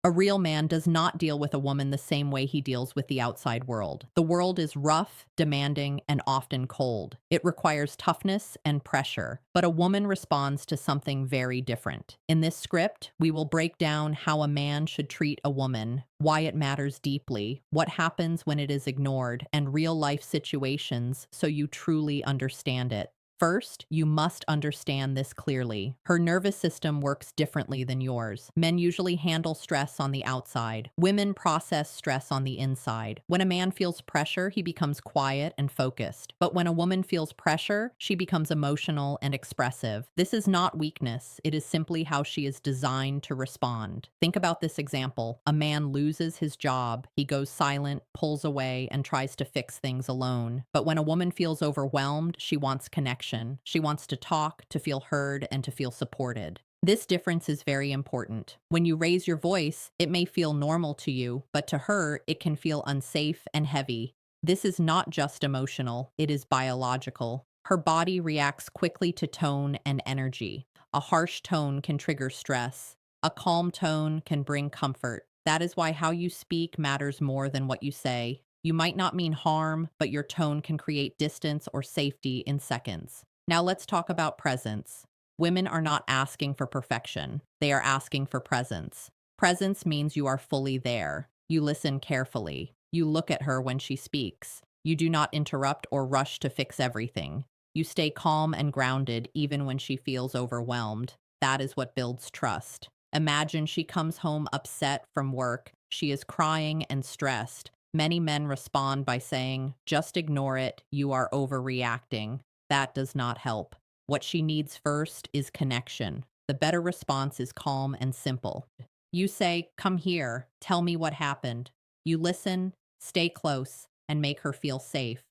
A real man does not deal with a woman the same way he deals with the outside world. The world is rough, demanding, and often cold. It requires toughness and pressure, but a woman responds to something very different. In this script, we will break down how a man should treat a woman, why it matters deeply, what happens when it is ignored, and real-life situations so you truly understand it. First, you must understand this clearly. Her nervous system works differently than yours. Men usually handle stress on the outside. Women process stress on the inside. When a man feels pressure, he becomes quiet and focused. But when a woman feels pressure, she becomes emotional and expressive. This is not weakness. It is simply how she is designed to respond. Think about this example. A man loses his job. He goes silent, pulls away, and tries to fix things alone. But when a woman feels overwhelmed, she wants connection. She wants to talk, to feel heard, and to feel supported. This difference is very important. When you raise your voice, it may feel normal to you, but to her, it can feel unsafe and heavy. This is not just emotional, it is biological. Her body reacts quickly to tone and energy. A harsh tone can trigger stress. A calm tone can bring comfort. That is why how you speak matters more than what you say. You might not mean harm, but your tone can create distance or safety in seconds. Now let's talk about presence. Women are not asking for perfection. They are asking for presence. Presence means you are fully there. You listen carefully. You look at her when she speaks. You do not interrupt or rush to fix everything. You stay calm and grounded even when she feels overwhelmed. That is what builds trust. Imagine she comes home upset from work. She is crying and stressed. Many men respond by saying, just ignore it, you are overreacting. That does not help. What she needs first is connection. The better response is calm and simple. You say, come here, tell me what happened. You listen, stay close, and make her feel safe.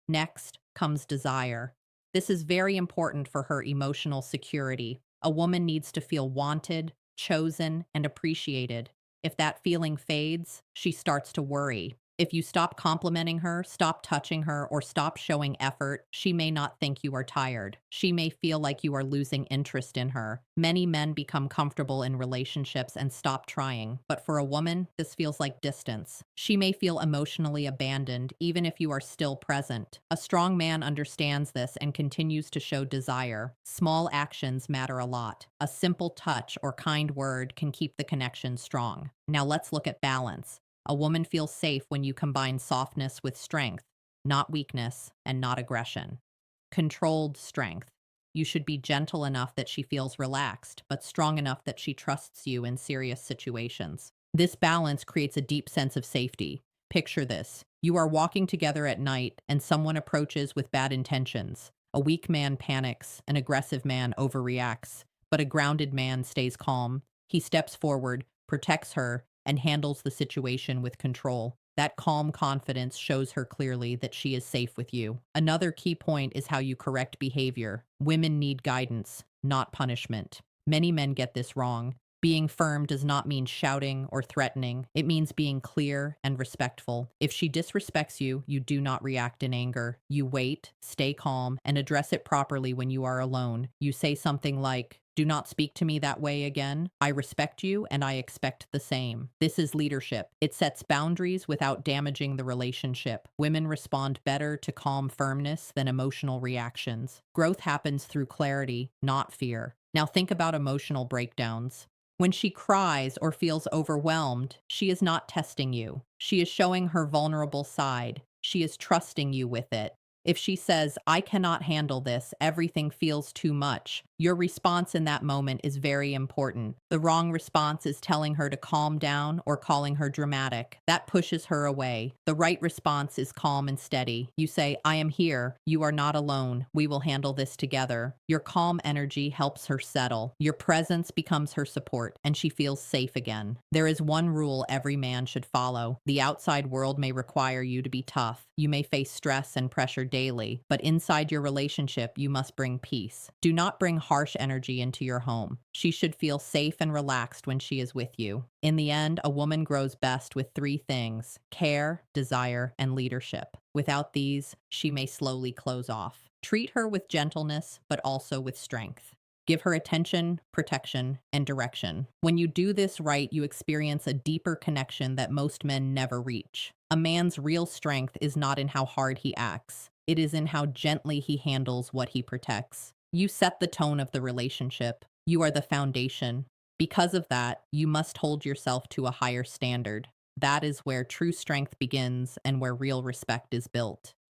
Next comes desire. This is very important for her emotional security. A woman needs to feel wanted, chosen, and appreciated. If that feeling fades, she starts to worry. If you stop complimenting her, stop touching her, or stop showing effort, she may not think you are tired. She may feel like you are losing interest in her. Many men become comfortable in relationships and stop trying, but for a woman, this feels like distance. She may feel emotionally abandoned, even if you are still present. A strong man understands this and continues to show desire. Small actions matter a lot. A simple touch or kind word can keep the connection strong. Now let's look at balance. A woman feels safe when you combine softness with strength, not weakness and not aggression. Controlled strength. You should be gentle enough that she feels relaxed, but strong enough that she trusts you in serious situations. This balance creates a deep sense of safety. Picture this. You are walking together at night and someone approaches with bad intentions. A weak man panics, an aggressive man overreacts, but a grounded man stays calm. He steps forward, protects her, and handles the situation with control. That calm confidence shows her clearly that she is safe with you. Another key point is how you correct behavior. Women need guidance, not punishment. Many men get this wrong. Being firm does not mean shouting or threatening. It means being clear and respectful. If she disrespects you, you do not react in anger. You wait, stay calm, and address it properly when you are alone. You say something like, do not speak to me that way again. I respect you and I expect the same. This is leadership. It sets boundaries without damaging the relationship. Women respond better to calm firmness than emotional reactions. Growth happens through clarity, not fear. Now think about emotional breakdowns. When she cries or feels overwhelmed, she is not testing you. She is showing her vulnerable side. She is trusting you with it. If she says, I cannot handle this, everything feels too much, your response in that moment is very important. The wrong response is telling her to calm down or calling her dramatic. That pushes her away. The right response is calm and steady. You say, I am here. You are not alone. We will handle this together. Your calm energy helps her settle. Your presence becomes her support, and she feels safe again. There is one rule every man should follow. The outside world may require you to be tough. You may face stress and pressure daily, but inside your relationship, you must bring peace. Do not bring harsh energy into your home. She should feel safe and relaxed when she is with you. In the end, a woman grows best with three things: care, desire, and leadership. Without these, she may slowly close off. Treat her with gentleness, but also with strength. Give her attention, protection, and direction. When you do this right, you experience a deeper connection that most men never reach. A man's real strength is not in how hard he acts, it is in how gently he handles what he protects. You set the tone of the relationship, you are the foundation. Because of that, you must hold yourself to a higher standard. That is where true strength begins and where real respect is built.